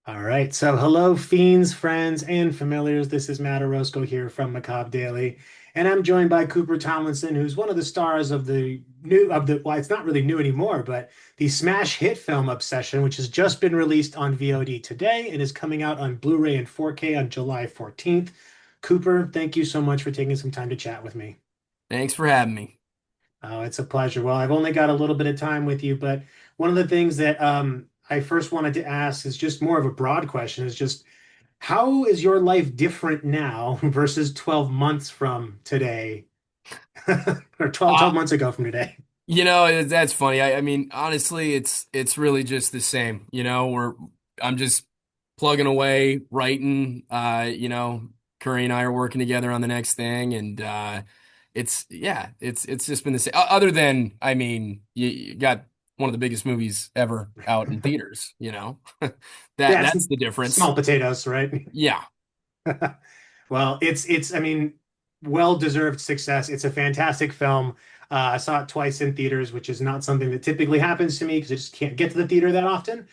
All right. So, hello, fiends, friends, and familiars. This is Matt Orozco here from Macabre Daily, and I'm joined by Cooper Tomlinson, who's one of the stars of well, it's not really new anymore, but the smash hit film Obsession, which has just been released on VOD today and is coming out on Blu-ray and 4K on July 14th. Cooper, thank you so much for taking some time to chat with me. Thanks for having me. Oh, it's a pleasure. Well, I've only got a little bit of time with you, but one of the things that I first wanted to ask is just more of a broad question, is just how is your life different now versus 12 months from today or Uh, twelve months ago from today? that's funny. I mean, honestly, it's really just the same. I'm just plugging away, writing. Curry and I are working together on the next thing, and it's just been the same. Other than, I mean, you got one of the biggest movies ever out in theaters. Yeah, it's That's the difference. small potatoes, right? Yeah, Well, it's I mean, well-deserved success. It's a fantastic film. I saw it twice in theaters, which is not something that typically happens to me because I just can't get to the theater that often.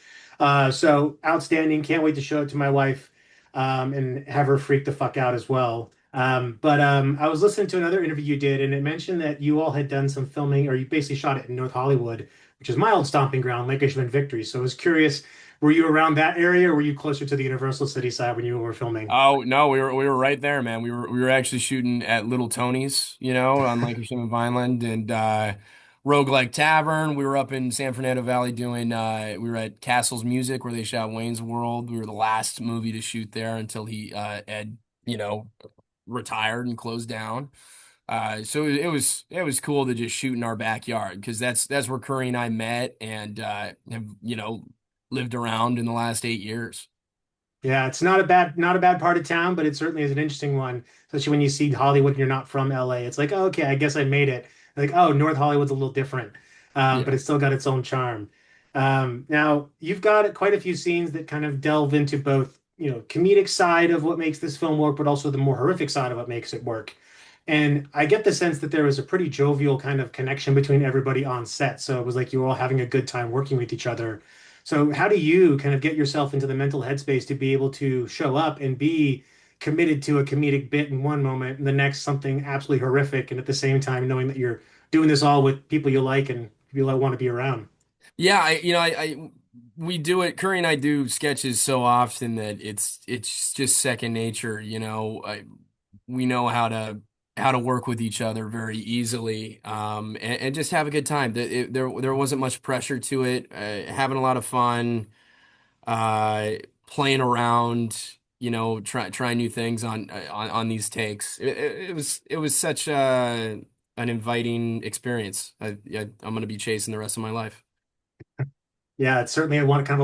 So outstanding. Can't wait to show it to my wife and have her freak the fuck out as well. But I was listening to another interview you did, and it mentioned that you all had done some filming, or you basically shot it in North Hollywood, which is my old stomping ground, Lake Ishman Victory. So I was curious, were you around that area, or were you closer to the Universal City side when you were filming? Oh no, we were right there, man. We were actually shooting at Little Tony's, on Lancashire and Vineland and Roguelike Tavern. We were up in San Fernando Valley doing we were at Castle's Music where they shot Wayne's World. We were the last movie to shoot there until he had, you know, retired and closed down. So it was cool to just shoot in our backyard because that's where Curry and I met and have, lived around in the last 8 years. Yeah, it's not a bad part of town, but it certainly is an interesting one, especially when you see Hollywood and you're not from LA. It's like, oh, okay, I guess I made it. Like, oh, North Hollywood's a little different, but Yeah. it's still got its own charm. Now, you've got quite a few scenes that kind of delve into both, comedic side of what makes this film work, but also the more horrific side of what makes it work. And I get the sense that there was a pretty jovial kind of connection between everybody on set. So it was like you were all having a good time working with each other. So how do you kind of get yourself into the mental headspace to be able to show up and be committed to a comedic bit in one moment and the next something absolutely horrific, and at the same time knowing that you're doing this all with people you like and people that want to be around? Yeah, we do it. Curry and I do sketches so often that it's just second nature. We know how to work with each other very easily, and just have a good time. There wasn't much pressure to it. Having a lot of fun, uh, playing around. Trying new things on these takes. It was such an inviting experience. I'm gonna be chasing the rest of my life. Yeah, it's certainly a once in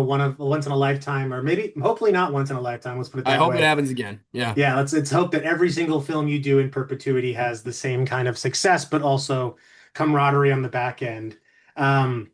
a lifetime, or maybe hopefully not once in a lifetime. Let's put it I that hope it way. happens again. Yeah. Yeah, let's hope that every single film you do in perpetuity has the same kind of success, but also camaraderie on the back end. Um,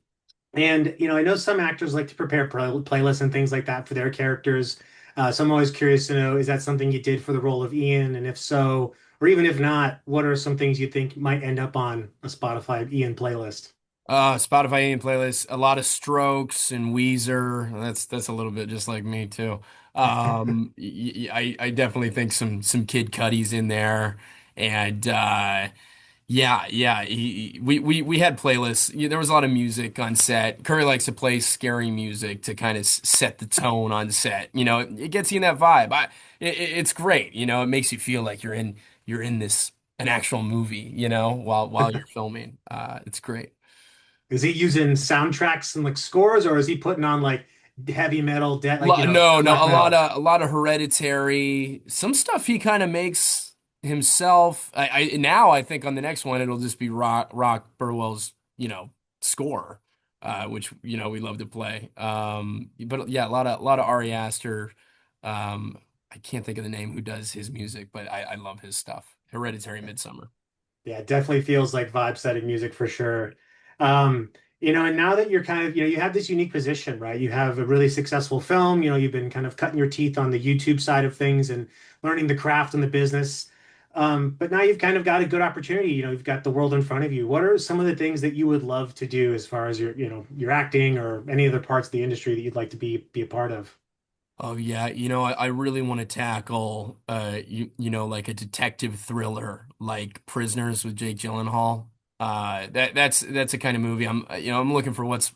And I know some actors like to prepare playlists and things like that for their characters. So I'm always curious to know, is that something you did for the role of Ian? And if so, or even if not, what are some things you think might end up on a Spotify Ian playlist? Spotify Indian playlist, a lot of Strokes and Weezer. That's a little bit just like me too. I definitely think some Kid Cudi's in there, and yeah. We had playlists. There was a lot of music on set. Curry likes to play scary music to kind of set the tone on set. It gets you in that vibe. It's great. It makes you feel like you're in this an actual movie. While you're filming. It's great. Is he using soundtracks and like scores, or is he putting on like heavy metal, No, no, black a lot metal? of a lot of Hereditary. Some stuff he kind of makes himself. Now I think on the next one it'll just be Rock Burwell's, score, which we love to play. But yeah, a lot of Ari Aster. I can't think of the name who does his music, but I love his stuff. Hereditary, Midsummer. Yeah, it definitely feels like vibe setting music for sure. And now that you're kind of, you have this unique position, right? You have a really successful film, you've been kind of cutting your teeth on the YouTube side of things and learning the craft and the business. But now you've kind of got a good opportunity, you've got the world in front of you. What are some of the things that you would love to do as far as your acting or any other parts of the industry that you'd like to be a part of? Oh yeah, I really want to tackle like a detective thriller like Prisoners with Jake Gyllenhaal. That's a kind of movie I'm looking for what's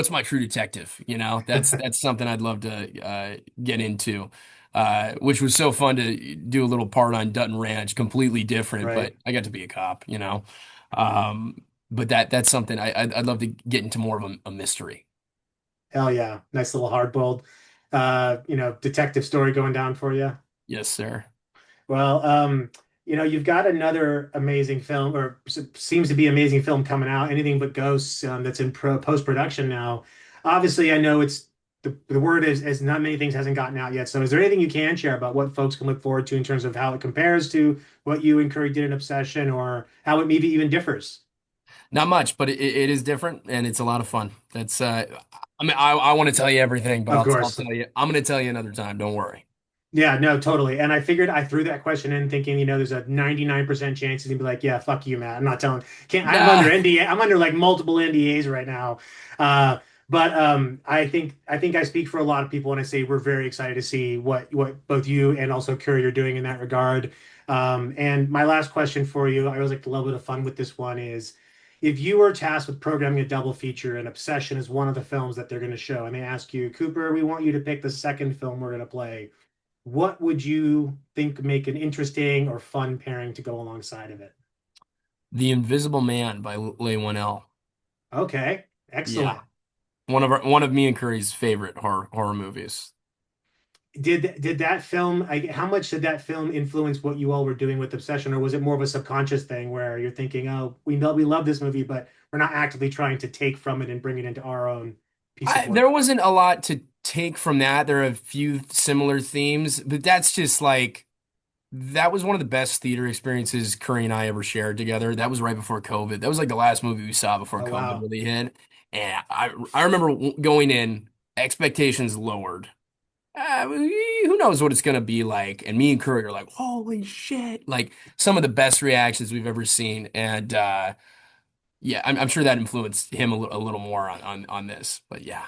my true detective, That's something I'd love to get into. Which was so fun to do a little part on Dutton Ranch, completely different, but Right. I got to be a cop. Um, but that's something I'd love to get into more of a mystery. Hell yeah. Nice little hard-boiled, detective story going down for you. Yes, sir. Well, you've got another amazing film, or seems to be amazing film coming out, Anything But Ghosts, that's in post-production now. Obviously, I know the word is not many things hasn't gotten out yet. So is there anything you can share about what folks can look forward to in terms of how it compares to what you and Curry did in Obsession, or how it maybe even differs? Not much, but it is different and it's a lot of fun. That's I mean I want to tell you everything, but Of I'll course. tell you I'm going to tell you another time. Don't worry. Yeah, no, totally. And I figured I threw that question in thinking, there's a 99% chance he'd be like, yeah, fuck you, Matt. I'm not telling, can't, I'm under Nah. NDA. I'm under like multiple NDAs right now. Uh, but I think I speak for a lot of people when I say we're very excited to see what both you and also Curry are doing in that regard. And my last question for you, I always like a little bit of fun with this one is if you were tasked with programming a double feature and Obsession is one of the films that they're going to show, and they ask you, Cooper, we want you to pick the second film we're going to play, what would you think make an interesting or fun pairing to go alongside of it? The Invisible Man by Leigh Whannell. Okay, Yeah. excellent. One of me and Curry's favorite horror movies. Did that film, how much did that film influence what you all were doing with Obsession, or was it more of a subconscious thing where you're thinking, oh, we love this movie, but we're not actively trying to take from it and bring it into our own piece of There work? wasn't a lot to take from that. There are a few similar themes, but that's just like that was one of the best theater experiences Curry and I ever shared together. That was right before COVID. That was like the last movie we saw before Oh COVID wow. really hit. And I remember going in, expectations lowered. Who knows what it's gonna be like? And me and Curry are like, holy shit! Like some of the best reactions we've ever seen. And yeah, I'm sure that influenced him a little more on this. But yeah,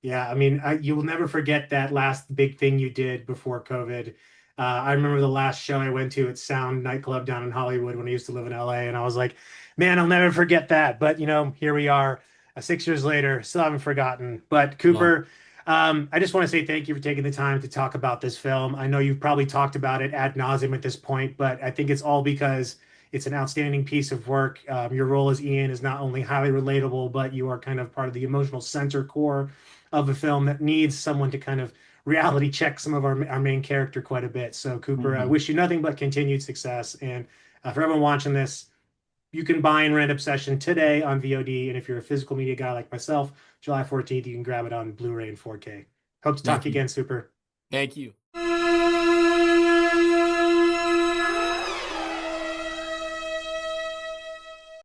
Yeah, I mean, you will never forget that last big thing you did before COVID. I remember the last show I went to at Sound nightclub down in Hollywood when I used to live in LA, and I was like, man, I'll never forget that. But here we are, 6 years later, still haven't forgotten. But no. Cooper, I just want to say thank you for taking the time to talk about this film. I know you've probably talked about it ad nauseum at this point, but I think it's all because it's an outstanding piece of work. Your role as Ian is not only highly relatable, but you are kind of part of the emotional center core of a film that needs someone to kind of reality check some of our main character quite a bit. So, Cooper, I Mhm. wish you nothing but continued success. And for everyone watching this, you can buy and rent Obsession today on VOD. And if you're a physical media guy like myself, July 14th, you can grab it on Blu-ray and 4K. Hope to talk Thank to you you. again, Super. Thank you.